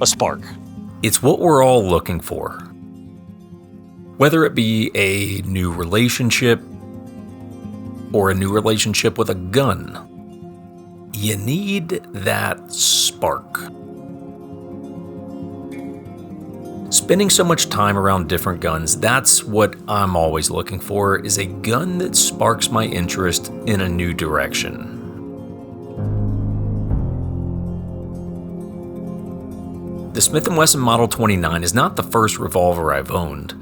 a spark. It's what we're all looking for. Whether it be a new relationship or a new relationship with a gun, you need that spark. Spending so much time around different guns, that's what I'm always looking for, is a gun that sparks my interest in a new direction. The Smith & Wesson Model 29 is not the first revolver I've owned,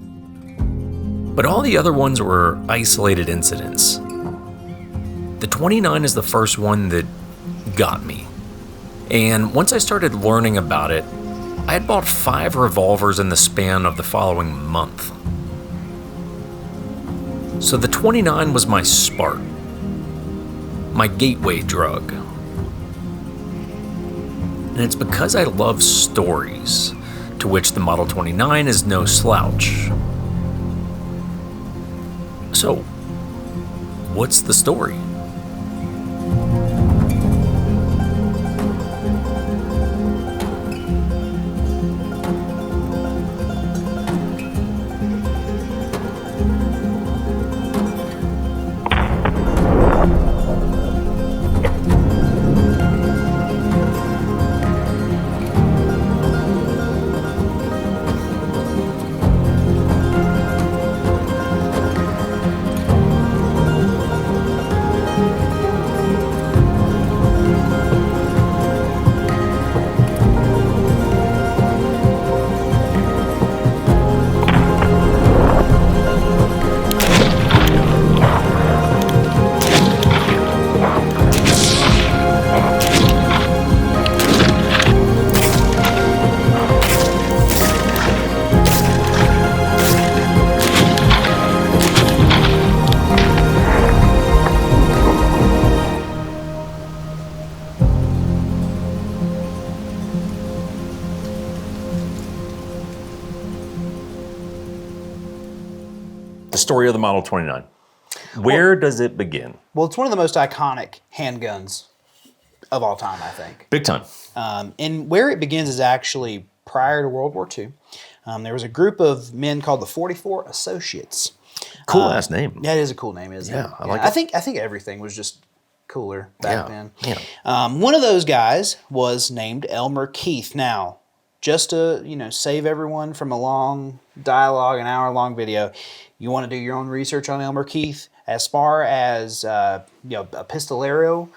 but all the other ones were isolated incidents. The 29 is the first one that got me, and once I started learning about it, I had bought 5 revolvers in the span of the following month. So the 29 was my spark, my gateway drug. And it's because I love stories, to which the Model 29 is no slouch. So, what's the story? Story of the Model 29. Where does it begin? Well, it's one of the most iconic handguns of all time, I think. Big time. And where it begins is actually prior to World War II. There was a group of men called the 44 Associates. Cool ass name. Yeah, it is a cool name, isn't it? Yeah, I like it. I think everything was just cooler back then. Yeah. One of those guys was named Elmer Keith. Now, just to save everyone from a long dialogue, an hour-long video, you want to do your own research on Elmer Keith. As far as a pistolero,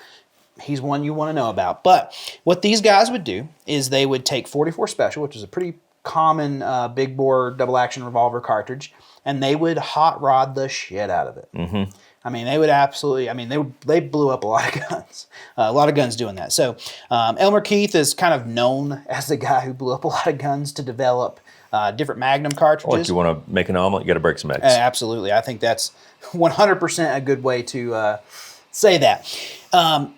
he's one you want to know about. But what these guys would do is they would take 44 Special, which is a pretty common big bore double action revolver cartridge, and they would hot rod the shit out of it. Mm-hmm. I mean, they would absolutely. I mean, they blew up a lot of guns. A lot of guns doing that. So Elmer Keith is kind of known as the guy who blew up a lot of guns to develop different Magnum cartridges. Like you want to make an omelet, you got to break some eggs. Absolutely. I think that's 100% a good way to say that.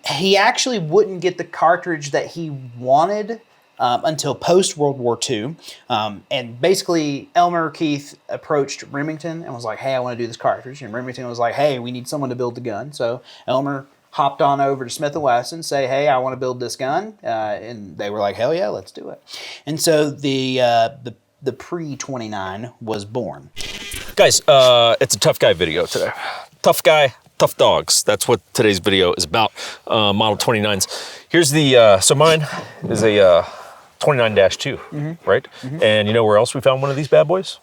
He actually wouldn't get the cartridge that he wanted until post-World War II. And basically, Elmer Keith approached Remington and was like, hey, I want to do this cartridge. And Remington was like, hey, we need someone to build the gun. So Elmer hopped on over to Smith & Wesson, say, hey, I want to build this gun. And they were like, hell yeah, let's do it. And so the pre-29 was born. Guys, it's a tough guy video today. Tough guy, tough dogs. That's what today's video is about. Model 29s. Here's the, so mine is a 29-2, right? Mm-hmm. And you know where else we found one of these bad boys?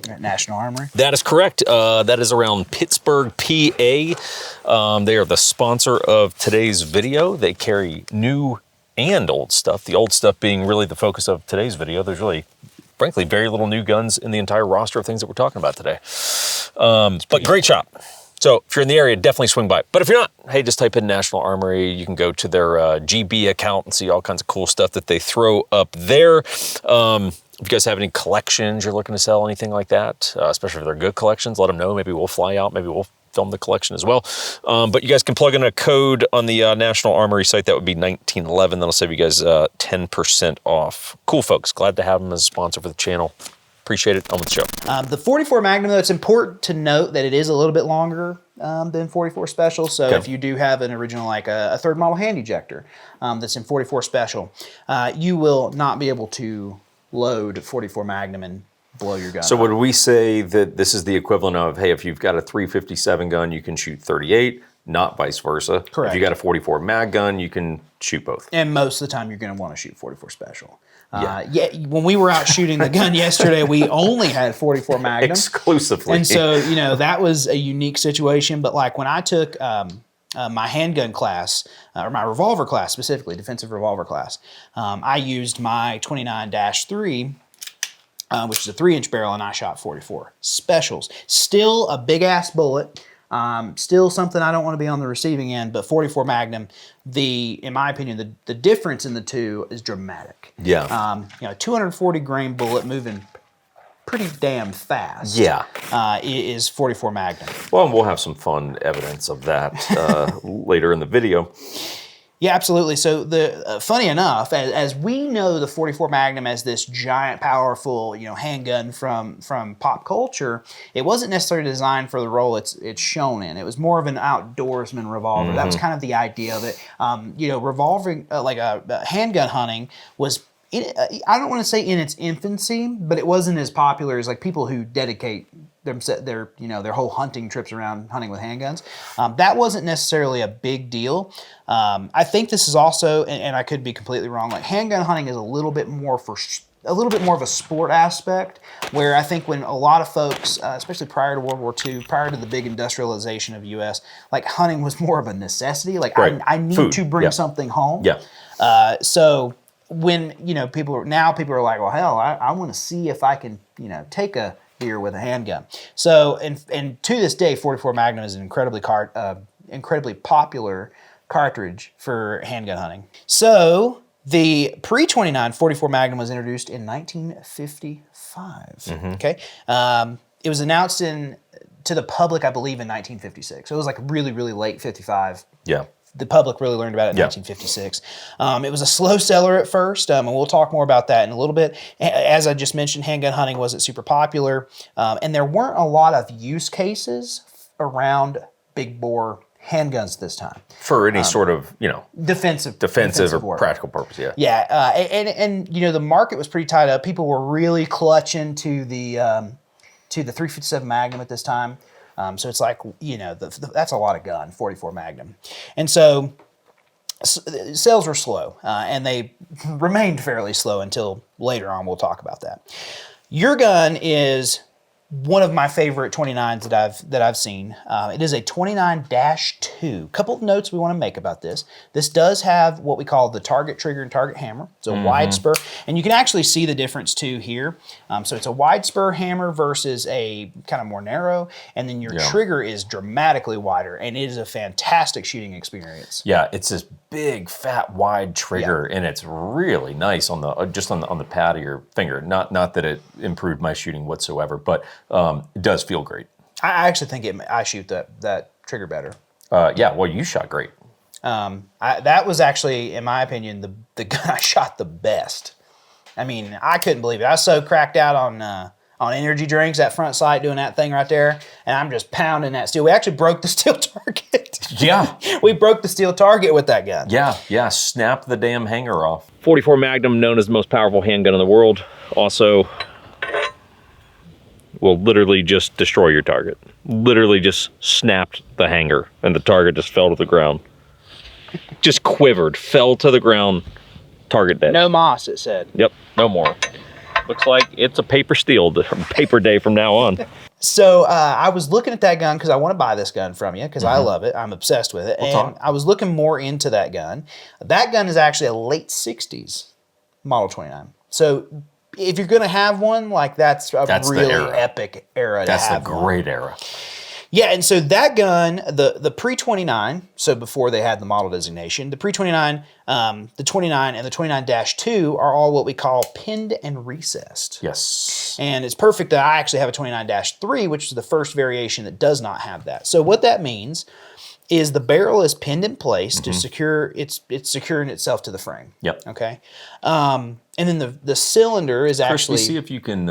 At National Armory. That is correct. That is around Pittsburgh, PA. They are the sponsor of today's video. They carry new and old stuff. The old stuff being really the focus of today's video. There's really, frankly, very little new guns in the entire roster of things that we're talking about today. But great shop. So if you're in the area, definitely swing by. But if you're not, hey, just type in National Armory. You can go to their GB account and see all kinds of cool stuff that they throw up there. If you guys have any collections you're looking to sell, anything like that, especially if they're good collections, let them know. Maybe we'll fly out. Maybe we'll film the collection as well. But you guys can plug in a code on the National Armory site. That would be 1911. That'll save you guys 10% off. Cool folks. Glad to have them as a sponsor for the channel. Appreciate it. On with the show. The 44 Magnum, though, it's important to note that it is a little bit longer than 44 Special. So if you do have an original, like a third model hand ejector that's in 44 Special, you will not be able to load 44 Magnum and blow your gun So up. would we say that this is the equivalent of, hey, if you've got a 357 gun, you can shoot 38, not vice versa? Correct. If you got a 44 mag gun, you can shoot both. And most of the time, you're going to want to shoot 44 Special. When we were out shooting the gun yesterday, we only had 44 Magnum. Exclusively. And so, that was a unique situation. But like when I took my handgun class, or my revolver class specifically, defensive revolver class, I used my 29-3, which is a 3-inch barrel, and I shot 44 Specials. Still a big-ass bullet. Still something I don't want to be on the receiving end, but 44 Magnum, in my opinion, the difference in the two is dramatic. Yeah. 240 grain bullet moving pretty damn fast. Yeah. Is 44 Magnum. Well, we'll have some fun evidence of that later in the video. Yeah, absolutely. So funny enough, as we know the 44 Magnum as this giant, powerful, handgun from pop culture, it wasn't necessarily designed for the role it's shown in. It was more of an outdoorsman revolver. That was kind of the idea of it. Revolving handgun hunting was, I don't want to say in its infancy, but it wasn't as popular as like people who dedicate their whole hunting trips around hunting with handguns. That wasn't necessarily a big deal. I think this is also, and I could be completely wrong, like handgun hunting is a little bit more of a sport aspect, where I think when a lot of folks, especially prior to World War II, prior to the big industrialization of the U.S., like hunting was more of a necessity. Like right. I need to bring something home. Yeah. So when people are like, well, hell, I want to see if I can take a deer with a handgun. So and to this day, 44 Magnum is an incredibly popular cartridge for handgun hunting. So the pre-29 44 Magnum was introduced in 1955. Okay, it was announced to the public, I believe, in 1956. So it was like really, really late 55. Yeah. The public really learned about it in 1956. It was a slow seller at first, and we'll talk more about that in a little bit. As I just mentioned, handgun hunting wasn't super popular, and there weren't a lot of use cases around big bore handguns this time. For any sort of, defensive or work. practical purpose, yeah. Yeah, and the market was pretty tied up. People were really clutching to the 357 Magnum at this time. So it's like, that's a lot of gun, 44 Magnum. And so sales were slow, and they remained fairly slow until later on. We'll talk about that. Your gun is one of my favorite 29s that I've seen. It is a 29-2. Couple of notes we want to make about this. This does have what we call the target trigger and target hammer. It's a wide spur, and you can actually see the difference too here. So it's a wide spur hammer versus a kind of more narrow, and then your trigger is dramatically wider, and it is a fantastic shooting experience. Yeah, it's this big, fat, wide trigger, and it's really nice on the pad of your finger. Not that it improved my shooting whatsoever, but it does feel great. I actually think I shoot that trigger better. Well, you shot great. That was actually, in my opinion, the gun I shot the best. I mean, I couldn't believe it. I was so cracked out on energy drinks, that front sight doing that thing right there, and I'm just pounding that steel. We actually broke the steel target. Yeah. We broke the steel target with that gun. Yeah, snap the damn hanger off. 44 Magnum, known as the most powerful handgun in the world, also will literally just destroy your target. Literally just snapped the hanger, and the target just fell to the ground. Just quivered, fell to the ground, target dead. No moss, it said. Yep, no more. Looks like it's a paper day from now on. So I was looking at that gun because I want to buy this gun from you because I love it. I'm obsessed with it. I was looking more into that gun. That gun is actually a late 60s Model 29. So if you're going to have one, like that's really epic era to have. That's a great era. Yeah, and so that gun, the pre-29, so before they had the model designation, the pre-29, the 29, and the 29-2 are all what we call pinned and recessed. Yes. And it's perfect that I actually have a 29-3, which is the first variation that does not have that. So what that means is the barrel is pinned in place to secure it's securing itself to the frame. Yep. Okay. And then the cylinder is actually see if you can.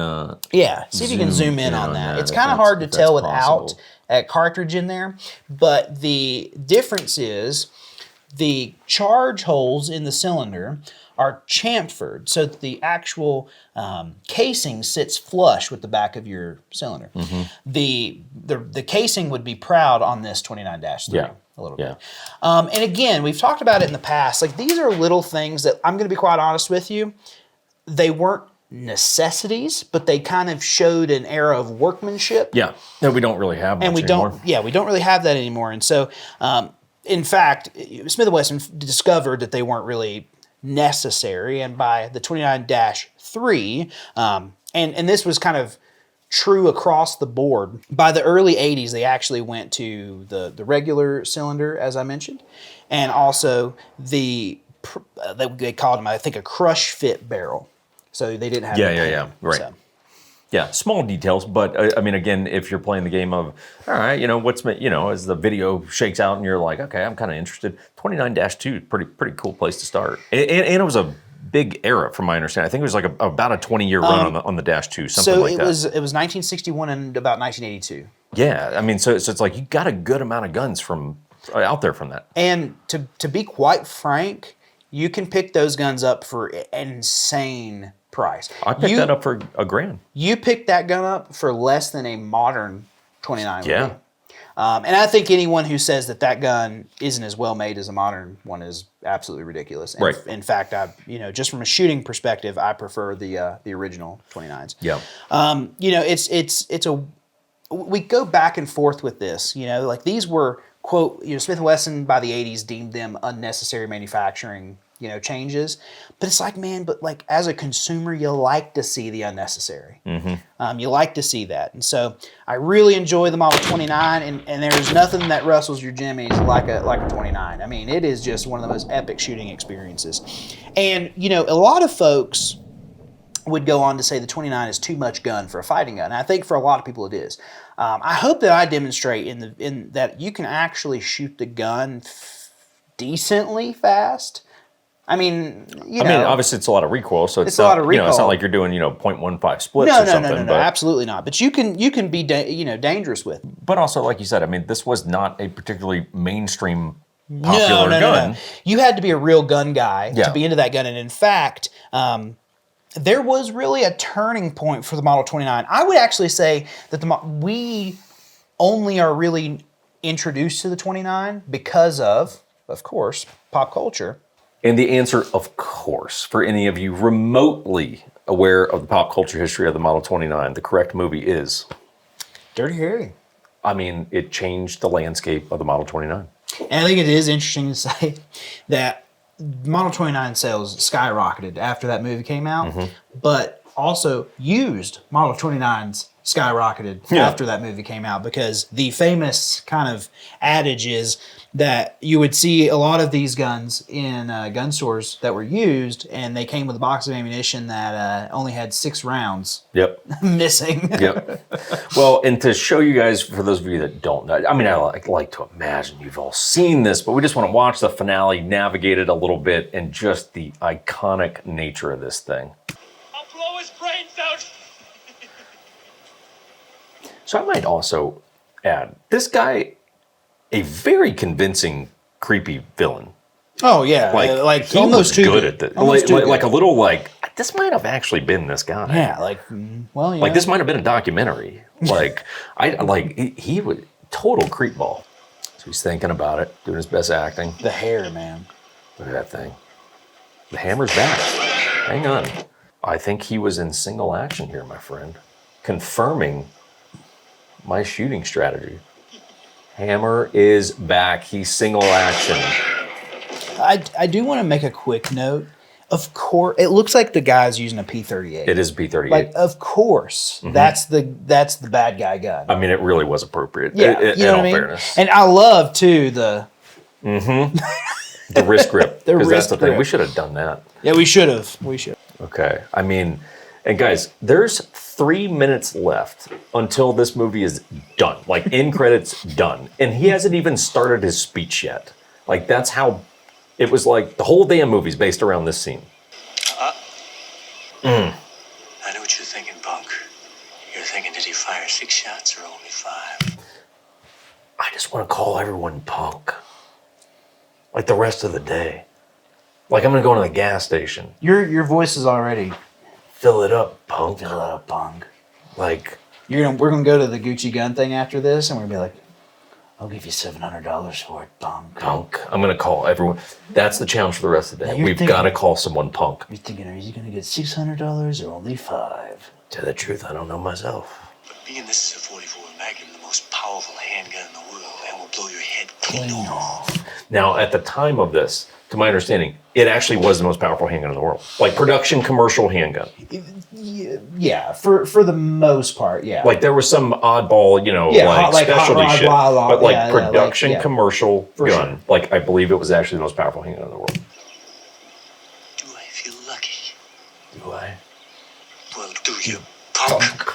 See if you can zoom in on that. It's kind of hard to tell without a cartridge in there, but the difference is the charge holes in the cylinder are chamfered so that the actual casing sits flush with the back of your cylinder. The casing would be proud on this 29-3 a little bit. And again, we've talked about it in the past. Like, these are little things that, I'm going to be quite honest with you, they weren't necessities, but they kind of showed an era of workmanship. Yeah, that we don't really have much anymore. We don't really have that anymore. And so, in fact, Smith & Wesson discovered that they weren't really necessary, and by the 29-3, and this was kind of true across the board, by the early 80s, they actually went to the regular cylinder, as I mentioned, and also they called them, I think, a crush fit barrel. So they didn't have right. So. Yeah, small details, but I mean, again, if you're playing the game of, all right, as the video shakes out and you're like, okay, I'm kind of interested, 29-2, pretty cool place to start. And it was a big era, from my understanding. I think it was like about a 20-year run on the -2, something like that. So it was 1961 and about 1982. Yeah, I mean, so it's like you got a good amount of guns from out there from that. And to be quite frank, you can pick those guns up for an insane price. I picked that up for $1,000. You picked that gun up for less than a modern 29 would Yeah. be. And I think anyone who says that gun isn't as well made as a modern one is absolutely ridiculous. And right. In fact, just from a shooting perspective, I prefer the original 29s. Yeah. We go back and forth with this. Like, these were, quote, Smith & Wesson by the 80s deemed them unnecessary manufacturing changes, but it's like, man, but like, as a consumer, you like to see the unnecessary. You like to see that, and so I really enjoy the Model 29, and there's nothing that rustles your jimmies like a 29. I mean, it is just one of the most epic shooting experiences, and a lot of folks would go on to say the 29 is too much gun for a fighting gun. And I think for a lot of people it is. I hope that I demonstrate in that you can actually shoot the gun decently fast. I mean, obviously it's a lot of recoil, so it's a lot of recoil. It's not like you're doing 0.15 splits or something. No, absolutely not. But you can be dangerous with it. But also, like you said, I mean, this was not a particularly mainstream popular gun. No. You had to be a real gun guy to be into that gun, and in fact, there was really a turning point for the Model 29. I would actually say that we only are really introduced to the 29 because of course, pop culture. And the answer, of course, for any of you remotely aware of the pop culture history of the Model 29, the correct movie is Dirty Harry. I mean, it changed the landscape of the Model 29. And I think it is interesting to say that Model 29 sales skyrocketed after that movie came out, but also used Model 29s skyrocketed after that movie came out, because the famous kind of adage is that you would see a lot of these guns in gun stores that were used, and they came with a box of ammunition that only had 6 rounds missing. Well, and to show you guys, for those of you that don't know, I mean, I like to imagine you've all seen this, but we just want to watch the finale, navigate it a little bit, and just the iconic nature of this thing. I'll blow his brains out. So I might also add, this guy, a very convincing, creepy villain. Oh yeah, like he almost was too good at this. Like a little like, this might have actually been this guy. Yeah, like this might have been a documentary. He was total creepball. So he's thinking about it, doing his best acting. The hair, man. Look at that thing. The hammer's back. Hang on. I think he was in single action here, my friend, confirming my shooting strategy. Hammer is back. He's single action. I do want to make a quick note. Of course, it looks like the guy's using a P38. It is a P38. Like, of course, that's the bad guy gun. I mean, it really was appropriate. Yeah, in all fairness. And I love too the wrist grip. The Because wrist that's the thing. grip. We should have done that. Yeah, we should have. Okay. I mean, And guys, there's 3 minutes left until this movie is done. Like, end credits done. And he hasn't even started his speech yet. Like, that's how it was like the whole damn movie's based around this scene. I know what you're thinking, punk. You're thinking, did he fire 6 shots or only 5? I just want to call everyone punk. Like the rest of the day. Like I'm going to go to the gas station. Your voice is already... Fill it up, punk. Fill it up, punk. Like... We're gonna go to the Gucci gun thing after this, and we're gonna be like, I'll give you $700 for it, punk. Punk. I'm going to call everyone. That's the challenge for the rest of the day. Now We've got to call someone punk. You're thinking, are you gonna get $600 or only 5? Tell the truth, I don't know myself. But being this is a 44 Magnum, the most powerful handgun in the world, and will blow your head clean off. Now, at the time of this, to my understanding, it actually was the most powerful handgun in the world. Like production commercial handgun. Yeah, for the most part, yeah. Like there was some oddball, you know, like specialty shit. But like production commercial gun. Sure. Like I believe it was actually the most powerful handgun in the world. Do I feel lucky? Do I? Well, do you, punk?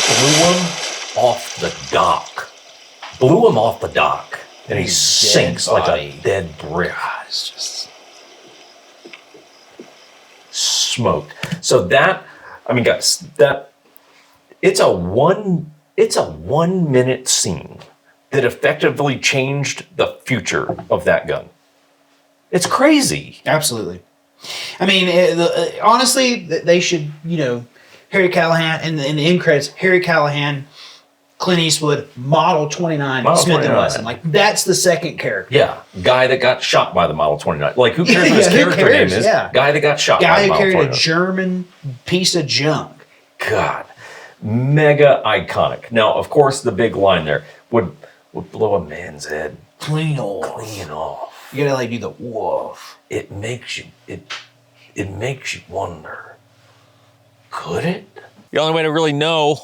Blew him off the dock. Blew him off the dock. And he sinks like a dead brick. It's just smoked. So that, I mean, guys, that it's a 1 minute scene that effectively changed the future of that gun. It's crazy. absolutely. I mean, honestly, they should, you know, Harry Callahan in the end credits, Harry Callahan, Clint Eastwood, Model 29, Model Smith 29. & Wesson. Like, that's the second character. Yeah, guy that got shot by the Model 29. Like, who cares what his character name is? Yeah. Guy that got shot by Guy the who Model carried 29. a German piece of junk. God, mega iconic. Now, of course, the big line there would blow a man's head Clean off. clean off. You gotta like do the woof. It makes you wonder. Could it? The only way to really know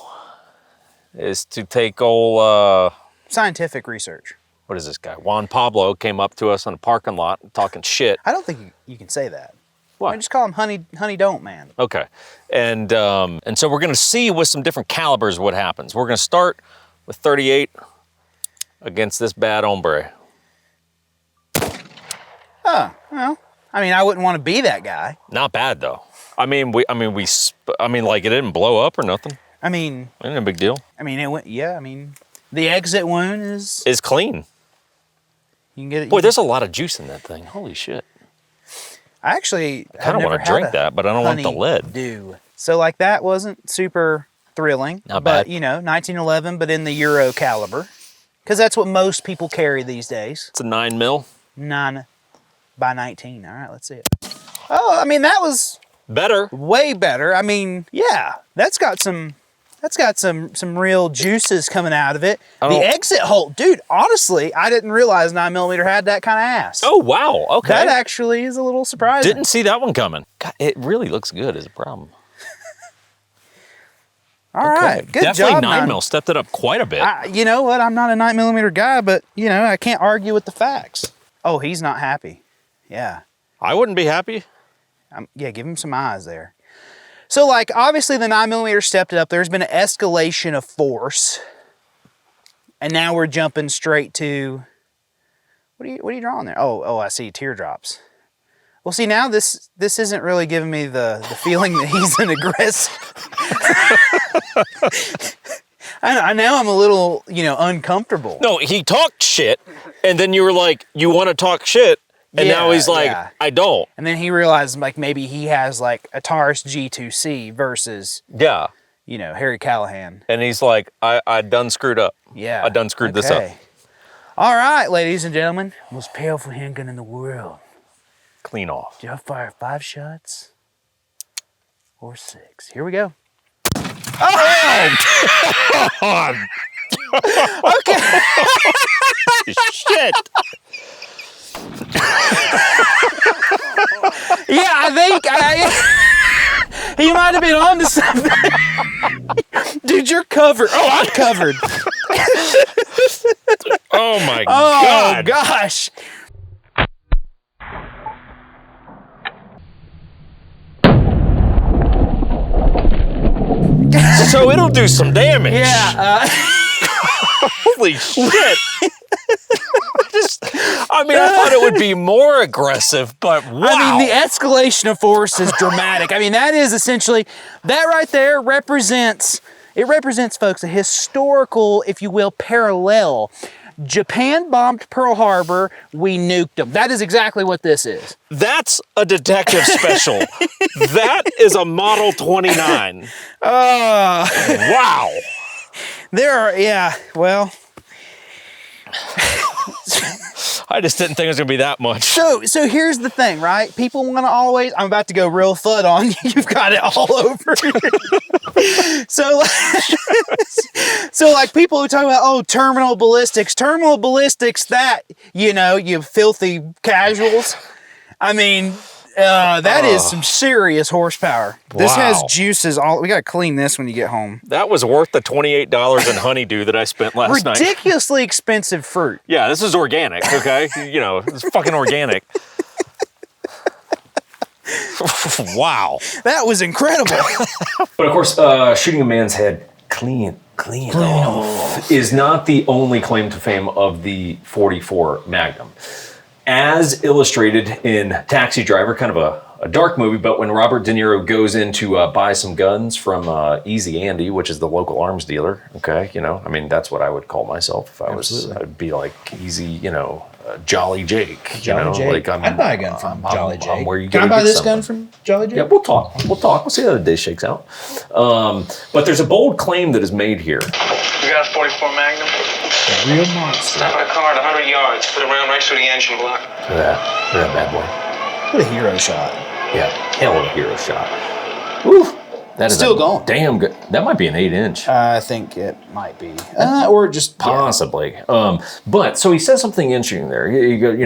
is to take old Scientific research. what is this guy? Juan Pablo came up to us in a parking lot talking shit. I don't think you can say that. What? I just call him Honey Don't Man. Okay, and so we're gonna see with some different calibers what happens. We're gonna start with 38 against this bad hombre. Oh, well, I mean, I wouldn't want to be that guy. Not bad though. I mean, like it didn't blow up or nothing. I mean, Ain't a big deal. it went. Yeah, I mean, the exit wound is. It's clean. You can get it. Boy, there's a lot of juice in that thing. Holy shit. I actually I don't want to drink that, but I don't want the lead. Do so like that wasn't super thrilling. Not but bad. you know, 1911, but in the Euro caliber, because that's what most people carry these days. It's a 9mm. 9 by 19. All right, let's see it. Oh, I mean, that was Better. way better. I mean, yeah, that's got some real juices coming out of it. Oh. The exit hole, dude, honestly, I didn't realize 9mm had that kind of ass. Oh, wow. Okay. That actually is a little surprising. Didn't see that one coming. God, it really looks good is a problem. All right, good Definitely job. 9mm stepped it up quite a bit. You know what? I'm not a 9mm guy, but you know, I can't argue with the facts. Oh, he's not happy. Yeah. I wouldn't be happy. Yeah, give him some eyes there. So, like, obviously the 9mm stepped it up. There's been an escalation of force. And now we're jumping straight to, what are you drawing there? Oh, I see teardrops. Well, see, now this isn't really giving me the feeling that he's an aggressive. Now I'm a little, uncomfortable. No, he talked shit, and then you were like, you want to talk shit, and now he's like, yeah. I don't. And then he realized, like, maybe he has, like, a Taurus G2C versus, Yeah. Harry Callahan. And he's like, I done screwed up. Yeah. I done screwed this up. All right, ladies and gentlemen. Most powerful handgun in the world. Clean off. Did I fire 5 shots? Or 6? Here we go. Oh, God. Okay. Shit. Yeah, I think he might have been onto something. Dude, you're covered. Oh, I'm covered. Oh, my Oh, God. gosh. So it'll do some damage. Yeah. Holy shit. I thought it would be more aggressive, but wow. I mean, the escalation of force is dramatic. I mean, that is essentially, that right there represents, folks, a historical, if you will, parallel. Japan bombed Pearl Harbor, we nuked them. That is exactly what this is. That's a detective special. That is a Model 29. Wow. Well. I just didn't think it was going to be that much. So here's the thing, right? People want to always, I'm about to go real thud on you. You've got it all over. So like people who talk about, terminal ballistics, that, you filthy casuals. I mean, that is some serious horsepower. This has juices we got to clean this when you get home. That was worth the $28 in honeydew that I spent last night. Ridiculously expensive fruit. Yeah, this is organic, okay? It's fucking organic. Wow. That was incredible. But of course, shooting a man's head clean off is not the only claim to fame of the .44 Magnum. As illustrated in Taxi Driver, kind of a dark movie, but when Robert De Niro goes in to buy some guns from Easy Andy, which is the local arms dealer, okay, that's what I would call myself if I was, I'd be like Easy, Jolly Jake. Jolly Jake. Like I'd buy a gun from Jolly Jake. I'm where you Can I buy this gun from Jolly Jake? Yeah, we'll talk. We'll see how the day shakes out. But there's a bold claim that is made here. You got a 44 Magnum? A real monster. Stop my car at 100 yards. Put it around right through the engine block. Look at that bad boy. What a hero shot. Yeah, hell of a hero shot. Woo! That is still going. Damn good. That might be an 8-inch. I think it might be. Or just... Possibly. But, so he says something interesting there. He goes,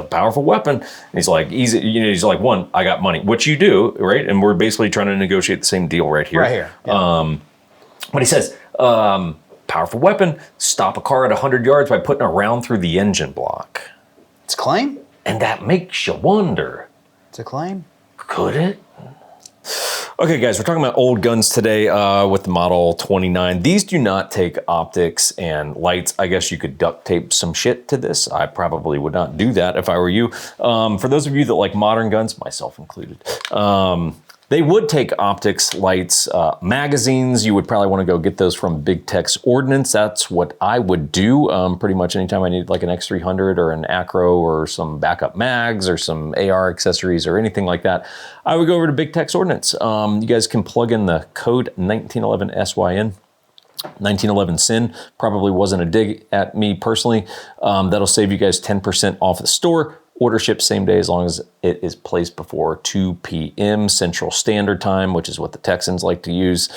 powerful weapon. And he's like, easy. He's like, one, I got money. Which you do, right? And we're basically trying to negotiate the same deal right here. Right here. Yeah. But he says, powerful weapon, stop a car at 100 yards by putting a round through the engine block. It's a claim? And that makes you wonder. It's a claim. Could it? Okay, guys, we're talking about old guns today with the Model 29. These do not take optics and lights. I guess you could duct tape some shit to this. I probably would not do that if I were you. For those of you that like modern guns, myself included, they would take optics, lights, magazines. You would probably want to go get those from Big Tex Ordnance. That's what I would do pretty much anytime I need like an X300 or an Acro or some backup mags or some AR accessories or anything like that. I would go over to Big Tex Ordnance. You guys can plug in the code 1911 SYN. 1911 SIN probably wasn't a dig at me personally. That'll save you guys 10% off the store. Order ships same day as long as it is placed before 2 p.m. Central Standard Time, which is what the Texans like to use.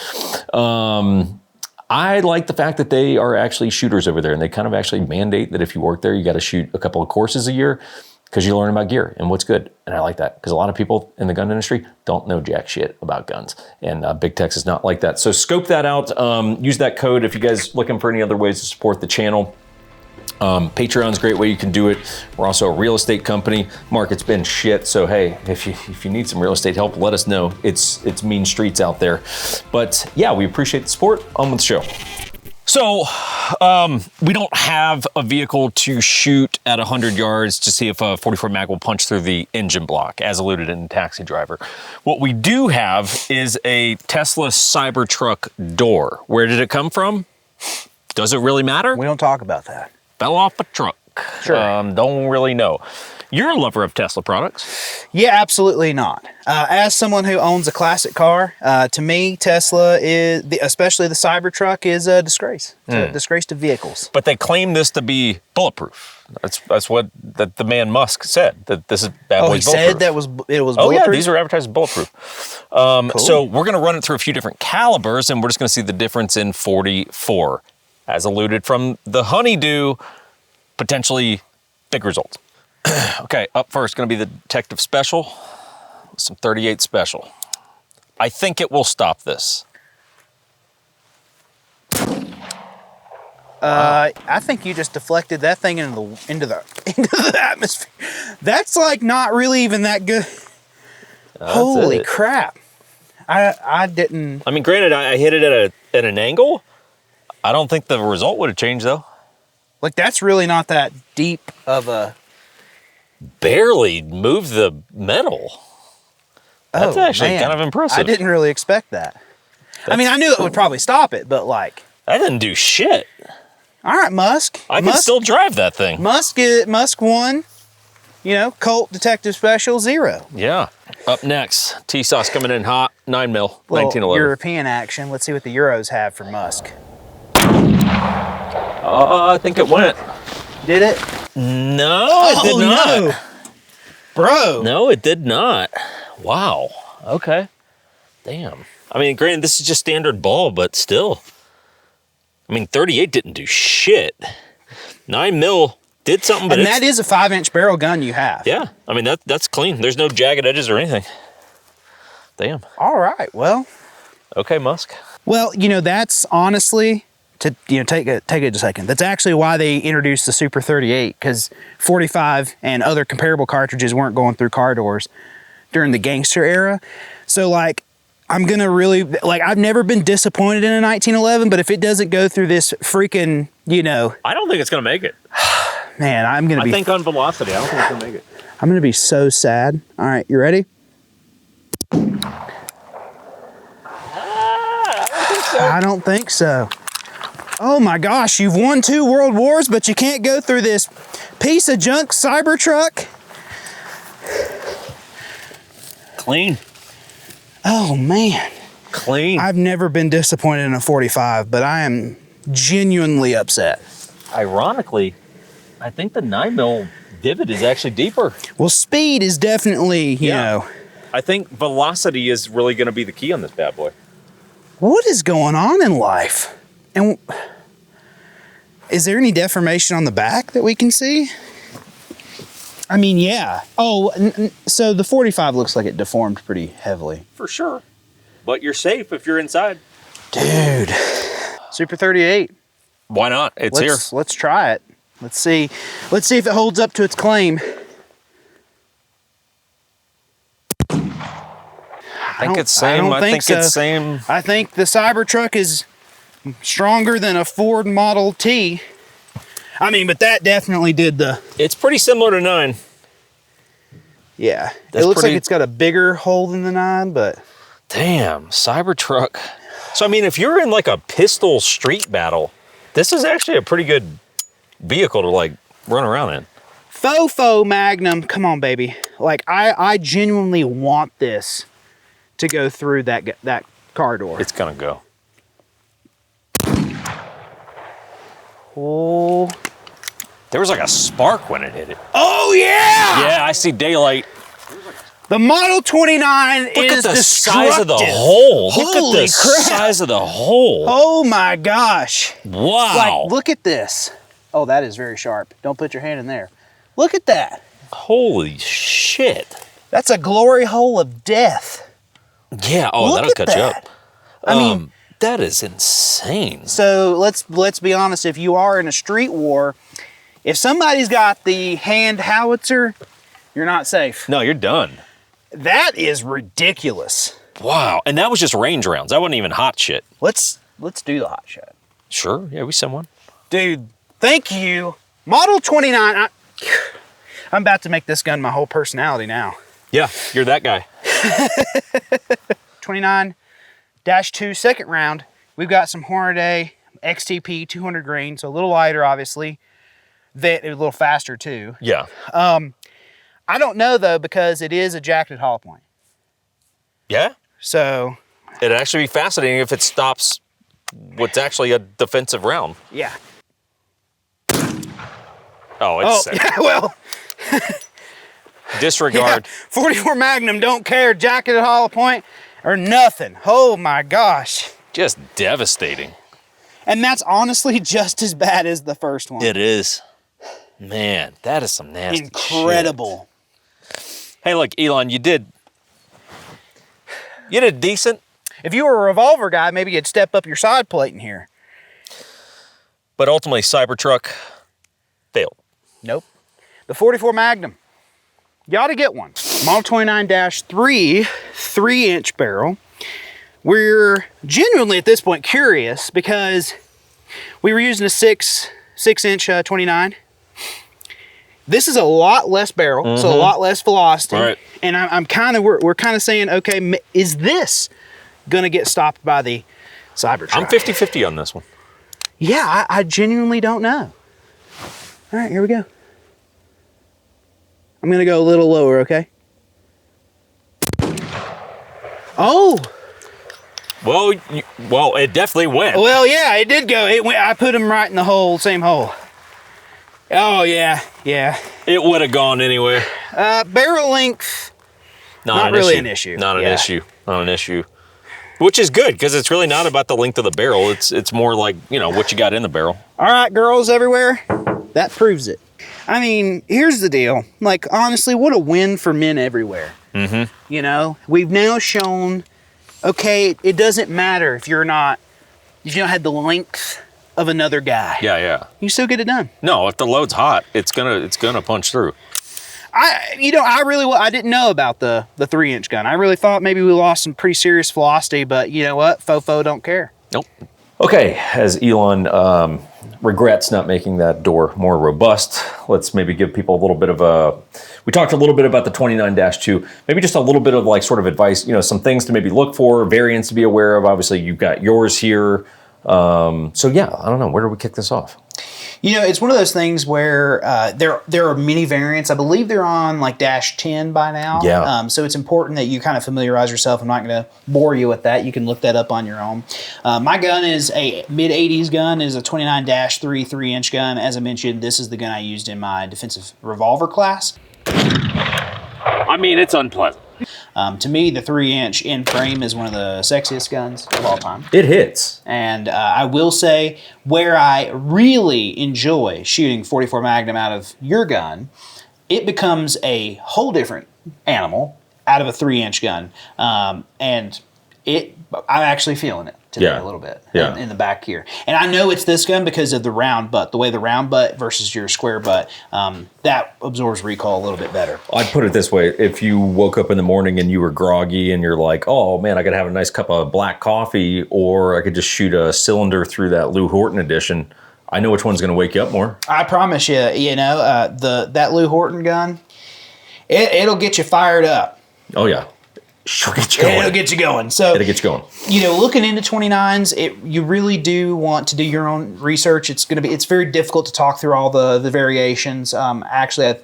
I like the fact that they are actually shooters over there, and they kind of actually mandate that if you work there, you got to shoot a couple of courses a year because you learn about gear and what's good. And I like that because a lot of people in the gun industry don't know jack shit about guns. And Big Tex is not like that. So scope that out. Use that code if you guys looking for any other ways to support the channel. Patreon's a great way you can do it. We're also a real estate company. Market's been shit, so hey, if you need some real estate help, let us know. It's mean streets out there. But yeah, we appreciate the support. On with the show. So, we don't have a vehicle to shoot at 100 yards to see if a .44 mag will punch through the engine block, as alluded in Taxi Driver. What we do have is a Tesla Cybertruck door. Where did it come from? Does it really matter? We don't talk about that. Fell off a truck. Sure. Don't really know. You're a lover of Tesla products. Yeah, absolutely not. As someone who owns a classic car, to me, Tesla is, especially the Cybertruck, is a disgrace. It's a disgrace to vehicles. But they claim this to be bulletproof. That's what the man Musk said. That this is bad boy's bulletproof. He said that it was bulletproof? Oh yeah, these are advertised as bulletproof. Cool. So we're going to run it through a few different calibers, and we're just going to see the difference in 44. As alluded from the honeydew, potentially big results. Okay, up first, going to be the Detective Special, some 38 Special. I think it will stop this. I think you just deflected that thing into the atmosphere. That's like not really even that good. Holy crap! I didn't. I mean, granted, I hit it at an angle. I don't think the result would have changed, though. Like, that's really not that deep of a... Barely moved the metal. That's actually kind of impressive. I didn't really expect that. I mean, I knew it would probably stop it, but like... I didn't do shit. All right, Musk. I can still drive that thing. Musk 1, you know, Colt Detective Special 0. Yeah. Up next, T-Sauce coming in hot, 9mm, 1911. European action. Let's see what the Euros have for Musk. I think it went. Did it? No, it did not. No. Bro. No, it did not. Wow. Okay. Damn. I mean, granted, this is just standard ball, but still. I mean, 38 didn't do shit. 9mm did something, but and that is a 5-inch barrel gun you have. Yeah. I mean, that's clean. There's no jagged edges or anything. Damn. All right. Well. Okay, Musk. Well, you know, that's honestly... To, you know, take it a second. That's actually why they introduced the Super 38, because 45 and other comparable cartridges weren't going through car doors during the gangster era. So like, I'm gonna really, like, I've never been disappointed in a 1911, but if it doesn't go through this freaking, you know, I don't think it's gonna make it. Man, I think on velocity, I don't think it's gonna make it. I'm gonna be so sad. All right, you ready? I don't think so. Oh my gosh, you've won 2 world wars, but you can't go through this piece of junk Cybertruck. Clean. Oh man. Clean. I've never been disappointed in a 45, but I am genuinely upset. Ironically, I think the 9mm divot is actually deeper. Well, speed is definitely, you know. I think velocity is really going to be the key on this bad boy. What is going on in life? And is there any deformation on the back that we can see? I mean, yeah. Oh, so the 45 looks like it deformed pretty heavily. For sure. But you're safe if you're inside. Dude. Super 38. Why not? It's here. Let's try it. Let's see if it holds up to its claim. I think it's same. I think it's same. I think the Cybertruck is stronger than a Ford Model T. I mean, but that definitely did the... It's pretty similar to 9. Yeah. It looks like it's got a bigger hole than the 9, but... Damn, Cybertruck. So, I mean, if you're in like a pistol street battle, this is actually a pretty good vehicle to like run around in. Fofo Magnum. Come on, baby. Like, I genuinely want this to go through that car door. It's gonna go. Oh. There was like a spark when it hit it. Oh, yeah! Yeah, I see daylight. The Model 29 Look is at the destructive. size of the hole. Holy Look at the crap. size of the hole. Oh, my gosh. Wow. Like, look at this. Oh, that is very sharp. Don't put your hand in there. Look at that. Holy shit. That's a glory hole of death. Yeah, oh, Look that'll cut you that. up. I mean, that is insane. so let's be honest. If you are in a street war, if somebody's got the hand howitzer, you're not safe. No, you're done. That is ridiculous. Wow, and that was just range rounds. That wasn't even hot shit. Let's do the hot shot. Sure, yeah, we send one. Dude, thank you. Model 29. I'm about to make this gun my whole personality now. Yeah, you're that guy. 29-2 second round. We've got some Hornady XTP 200 grain, so a little lighter, obviously. That a little faster too. Yeah. I don't know though, because it is a jacketed hollow point. Yeah? So It'd actually be fascinating if it stops what's actually a defensive round. yeah. Oh, it's sick. Yeah, well. Disregard. Yeah, 44 Magnum, don't care, jacketed hollow point or nothing. Oh my gosh. Just devastating. And that's honestly just as bad as the first one. It is. Man, that is some nasty Incredible. shit. Hey, look, Elon, you did decent. If you were a Revolver guy, maybe you'd step up your side plate in here. But ultimately, Cybertruck failed. Nope. The 44 Magnum. You ought to get one. Model 29-3, 3-inch barrel. we're genuinely at this point curious because we were using a 6-inch 29. This is a lot less barrel, so a lot less velocity. Right. And we're kind of saying, okay, is this gonna get stopped by the Cybertruck? I'm 50-50 on this one. Yeah, I genuinely don't know. All right, here we go. I'm gonna go a little lower, okay? Oh! Well, it definitely went. Well, yeah, it did go. It went. I put him right in the same hole. Oh, yeah. It would have gone anywhere. Barrel length, not really an issue. Not an issue. Which is good, because it's really not about the length of the barrel. It's more like, what you got in the barrel. All right, girls everywhere, that proves it. I mean, here's the deal. Like, honestly, what a win for men everywhere. Mm-hmm. We've now shown, okay, it doesn't matter if you don't have the length of another guy. Yeah. You still get it done. No, if the load's hot, it's gonna punch through. I didn't know about the 3-inch gun. I really thought maybe we lost some pretty serious velocity, but you know what? Fofo don't care. Nope. Okay, as Elon regrets not making that door more robust, let's maybe give people a little bit of we talked a little bit about the 29-2, maybe just a little bit of like sort of advice, some things to maybe look for, variants to be aware of. Obviously, you've got yours here. So yeah, I don't know, where do we kick this off? It's one of those things where there are many variants. I believe they're on like -10 by now. Yeah. So it's important that you kind of familiarize yourself. I'm not going to bore you with that. You can look that up on your own. My gun is a mid-80s gun, is a 29-3 3-inch gun. As I mentioned, this is the gun I used in my defensive revolver class. I mean, it's unpleasant. To me, the 3-inch in frame is one of the sexiest guns of all time. It hits. And I will say, where I really enjoy shooting 44 Magnum out of your gun, it becomes a whole different animal out of a 3-inch gun. And I'm actually feeling it today a little bit in the back here. And I know it's this gun because of the round butt, the way the round butt versus your square butt, that absorbs recoil a little bit better. I'd put it this way. If you woke up in the morning and you were groggy and you're like, oh man, I got to have a nice cup of black coffee, or I could just shoot a cylinder through that Lou Horton edition, I know which one's going to wake you up more. I promise you, that Lou Horton gun, it'll get you fired up. Oh yeah. She'll get you going. It'll get you going. So it'll get you going. Looking into 29s, you really do want to do your own research. It's very difficult to talk through all the variations. Actually,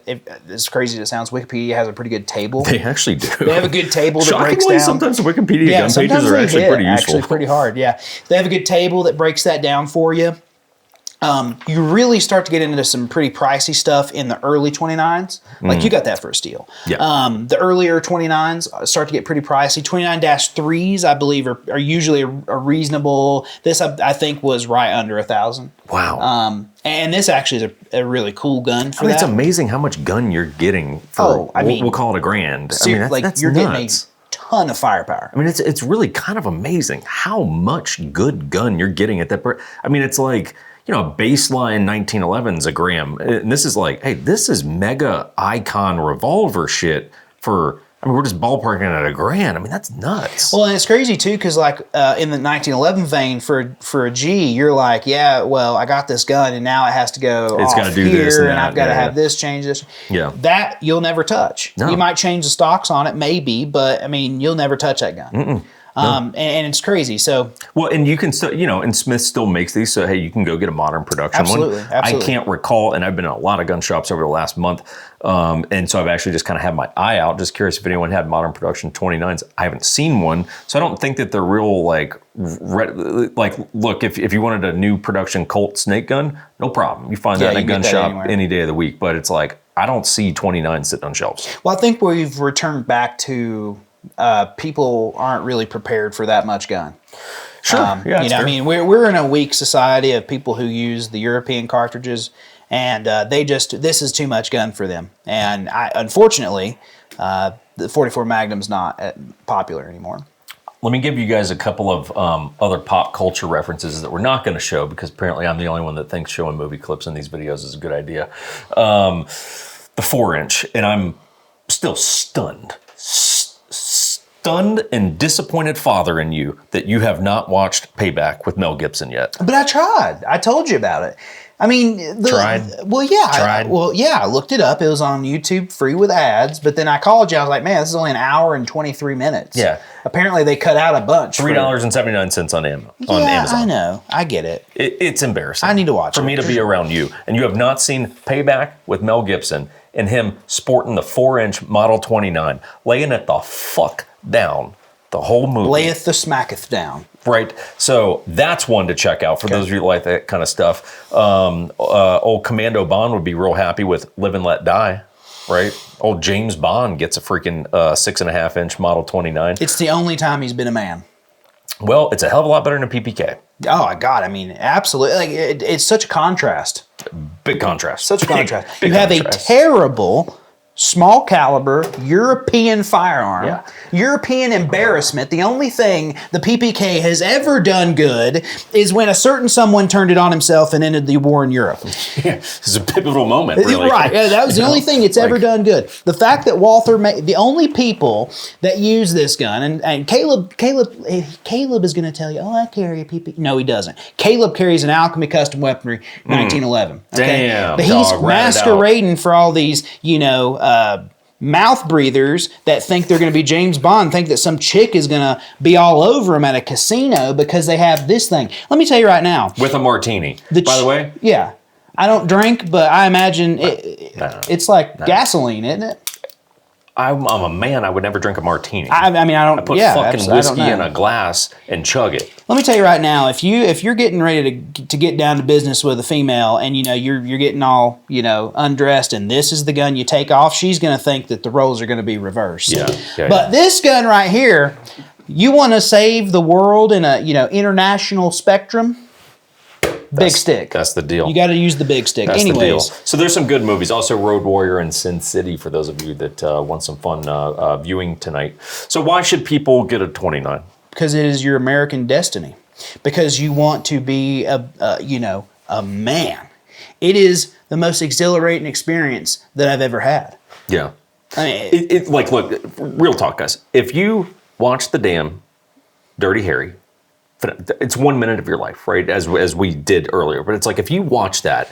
as crazy as it sounds, Wikipedia has a pretty good table. They actually do. They have a good table that breaks down. Sometimes the Wikipedia gun pages are actually pretty useful. Actually, pretty hard. Yeah, they have a good table that breaks that down for you. You really start to get into some pretty pricey stuff in the early 29s. Like you got that for a steal. Yeah. The earlier 29s start to get pretty pricey. 29-3s, I believe, are usually a reasonable. This, I think, was right under $1,000. Wow. And this actually is a really cool gun for that. It's amazing how much gun you're getting for, we'll call it $1,000. That's you're nuts. Getting a ton of firepower. I mean, it's really kind of amazing how much good gun you're getting at that. It's like, a baseline 1911's a gram. And this is like, hey, this is mega icon revolver shit for, we're just ballparking at $1,000. That's nuts. Well, and it's crazy too, because like in the 1911 vein for a G, you're like, yeah, well, I got this gun and now it has to go it's off gotta do here this and I've got to have this, change this. Yeah. That you'll never touch. No. You might change the stocks on it, maybe, but you'll never touch that gun. No. And it's crazy. So and you can still, and Smith still makes these, so hey, you can go get a modern production one. Absolutely. I can't recall, and I've been in a lot of gun shops over the last month, and so I've actually just kind of had my eye out, just curious if anyone had modern production 29s. I haven't seen one, so I don't think that they're real look, if you wanted a new production Colt snake gun, no problem. You find that in a gun shop anywhere, any day of the week, but it's like, I don't see 29 sitting on shelves. Well, I think we've returned back to people aren't really prepared for that much gun. Sure. We're in a weak society of people who use the European cartridges, and this is too much gun for them. And unfortunately, the 44 Magnum's not popular anymore. Let me give you guys a couple of other pop culture references that we're not going to show, because apparently I'm the only one that thinks showing movie clips in these videos is a good idea. The 4-inch, and I'm still stunned stunned and disappointed father in you that you have not watched Payback with Mel Gibson yet. But I tried. I told you about it. I mean, Tried? Well, yeah. Tried? I looked it up. It was on YouTube, free with ads. But then I called you. I was like, man, this is only an hour and 23 minutes. Yeah. Apparently, they cut out a bunch. $3.79 on Amazon. Yeah, I know. I get it. It's embarrassing. I need to watch For it. me to be around you. And you have not seen Payback with Mel Gibson and him sporting the 4-inch Model 29, laying it the fuck down the whole movie. Layeth the smacketh down. Right. So that's one to check out for those of you that like that kind of stuff. Old Commando Bond would be real happy with Live and Let Die. Right. Old James Bond gets a freaking 6.5-inch Model 29. It's the only time he's been a man. Well, it's a hell of a lot better than a PPK. Oh, my God. I mean, absolutely. Like, it's such a contrast. Big contrast. Such a contrast. Big You have contrast. a terrible, small caliber European firearm. Yeah. European embarrassment. The only thing the PPK has ever done good is when a certain someone turned it on himself and ended the war in Europe. Yeah, it's a pivotal moment, really. Right. Yeah, that was the only thing it's ever done good. The fact that Walther, the only people that use this gun, and Caleb is going to tell you, oh, I carry a PP. No, he doesn't. Caleb carries an Alchemy Custom Weaponry 1911. Okay? Damn, But he's dog, rat it out. masquerading for all these, mouth breathers that think they're going to be James Bond, think that some chick is going to be all over them at a casino because they have this thing. Let me tell you right now. With a martini. By the way, Yeah. I don't drink, but I imagine it's like gasoline, isn't it? I'm a man. I would never drink a martini. I mean, I don't. I put yeah, fucking absolutely, I don't whiskey know. in a glass and chug it. Let me tell you right now, if you're getting ready to get down to business with a female, and you're getting all undressed, and this is the gun you take off, she's going to think that the roles are going to be reversed. Yeah, But this gun right here, you want to save the world in a international spectrum. Big stick. That's the deal. You got to use the big stick. That's the deal. Anyways, So there's some good movies. Also Road Warrior and Sin City for those of you that want some fun viewing tonight. So why should people get a 29? because it is your American destiny. Because you want to be a man. It is the most exhilarating experience that I've ever had. Yeah. I mean, Look, real talk, guys. If you watch the damn Dirty Harry, it's 1 minute of your life, right? As we did earlier. But it's like if you watch that,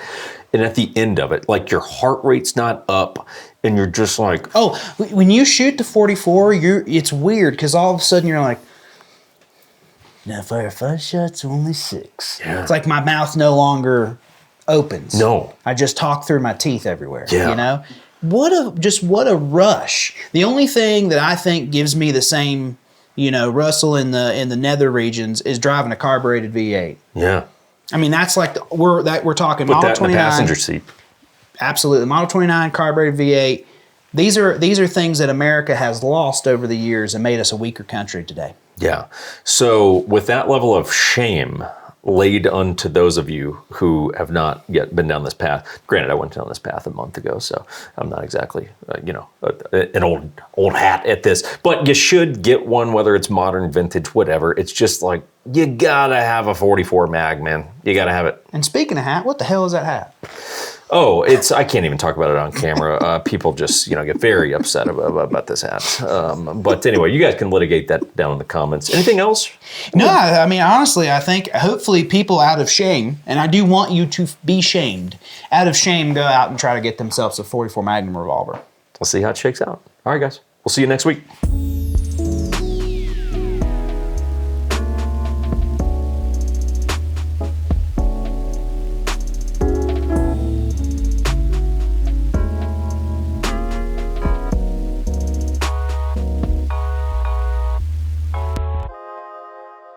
and at the end of it, like your heart rate's not up, and you're just like, oh, when you shoot the 44, it's weird because all of a sudden you're like, now fire 5 shots, only 6. Yeah. It's like my mouth no longer opens. No. I just talk through my teeth everywhere. Yeah. What a rush. The only thing that I think gives me the same rustle in the nether regions is driving a carbureted V8. yeah. I mean, that's like we're talking Put Model that in the 29. passenger seat. Absolutely, Model 29 carbureted V8. These are things that America has lost over the years and made us a weaker country today. Yeah. So with that level of shame laid unto those of you who have not yet been down this path. Granted, I went down this path a month ago, so I'm not exactly, an old hat at this. But you should get one, whether it's modern, vintage, whatever. It's just like, you gotta have a 44 mag, man. You gotta have it. And speaking of hat, what the hell is that hat? Oh, I can't even talk about it on camera. People just, get very upset about this hat. But anyway, you guys can litigate that down in the comments. Anything else? No, I mean, honestly, I think hopefully people out of shame, and I do want you to be shamed, out of shame go out and try to get themselves a 44 Magnum revolver. We'll see how it shakes out. All right, guys. We'll see you next week.